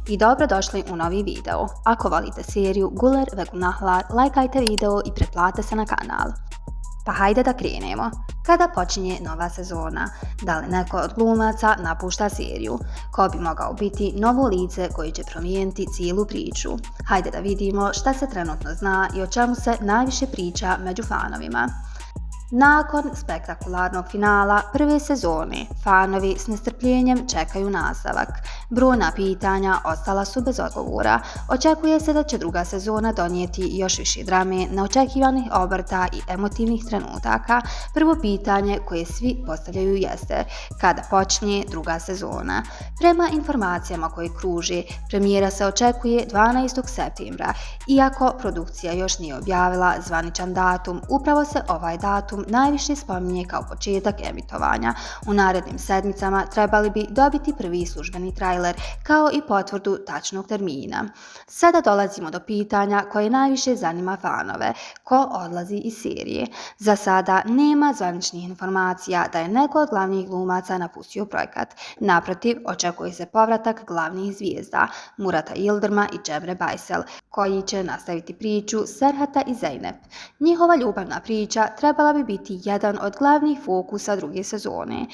i dobrodošli u novi video. Ako volite seriju Güler ve Günahlar, lajkajte video i pretplate se na kanal. Pa hajde da krenemo. Kada počinje nova sezona? Da li neko od glumaca napušta seriju? Ko bi mogao biti novo lice koji će promijeniti cijelu priču? Hajde da vidimo šta se trenutno zna i o čemu se najviše priča među fanovima. Nakon spektakularnog finala prve sezone, fanovi s nestrpljenjem čekaju nastavak. Brojna pitanja ostala su bez odgovora. Očekuje se da će druga sezona donijeti još više drame, neočekivanih obrta i emotivnih trenutaka. Prvo pitanje koje svi postavljaju jeste: kada počinje druga sezona? Prema informacijama koje kruže, premijera se očekuje 12. septembra. Iako produkcija još nije objavila zvaničan datum, upravo se ovaj datum najviše spominje kao početak emitovanja. U narednim sedmicama trebali bi dobiti prvi službeni trailer, kao i potvrdu tačnog termina. Sada dolazimo do pitanja koje najviše zanima fanove: ko odlazi iz serije? Za sada nema zvaničnih informacija da je neko od glavnih glumaca napustio projekat. Naprotiv, očekuje se povratak glavnih zvijezda Murata Yıldırma i Cemre Baysel, koji će nastaviti priču Serhata i Zeynep. Njihova ljubavna priča trebala bi biti jedan od glavnih fokusa druge sezone.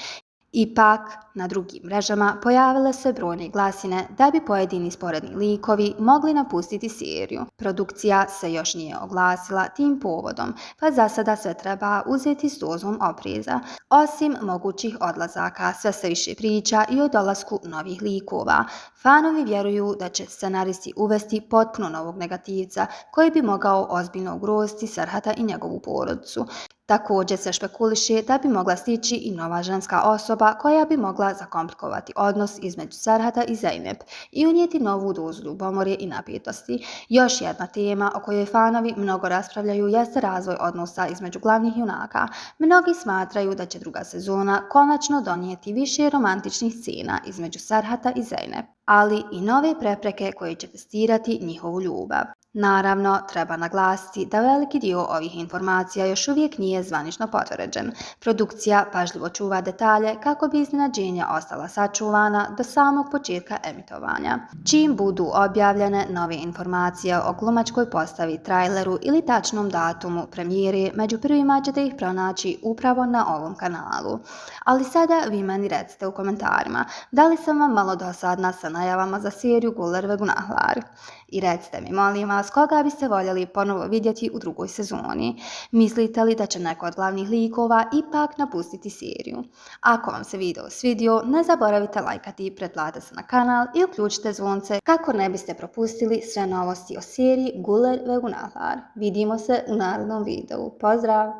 Ipak, na drugim mrežama pojavile se brojne glasine da bi pojedini sporedni likovi mogli napustiti seriju. Produkcija se još nije oglasila tim povodom, pa za sada sve treba uzeti s dozom opreza. Osim mogućih odlazaka, sve se više priča i o dolasku novih likova. Fanovi vjeruju da će scenaristi uvesti potpuno novog negativca koji bi mogao ozbiljno ugroziti Serhata i njegovu porodicu. Također se špekuliše da bi mogla stići i nova ženska osoba koja bi mogla zakomplikovati odnos između Serhata i Zeynep i unijeti novu dozu ljubomore i napetosti. Još jedna tema o kojoj fanovi mnogo raspravljaju jeste razvoj odnosa između glavnih junaka. Mnogi smatraju da će druga sezona konačno donijeti više romantičnih scena između Serhata i Zeynep, ali i nove prepreke koje će testirati njihovu ljubav. Naravno, treba naglasiti da veliki dio ovih informacija još uvijek nije zvanično potvrđen. Produkcija pažljivo čuva detalje kako bi iznenađenja ostala sačuvana do samog početka emitovanja. Čim budu objavljene nove informacije o glumačkoj postavi, traileru ili tačnom datumu premijere, među prvima ćete ih pronaći upravo na ovom kanalu. Ali sada vi meni recite u komentarima, da li sam vam malo dosadna sa najavama za seriju Güler ve Günahlar? I recite mi, molim vas, koga biste voljeli ponovo vidjeti u drugoj sezoni? Mislite li da će neko od glavnih likova ipak napustiti seriju? Ako vam se video svidio, ne zaboravite lajkati, pretplatite se na kanal i uključite zvonce kako ne biste propustili sve novosti o seriji Güler ve Günahlar. Vidimo se u narednom videu. Pozdrav!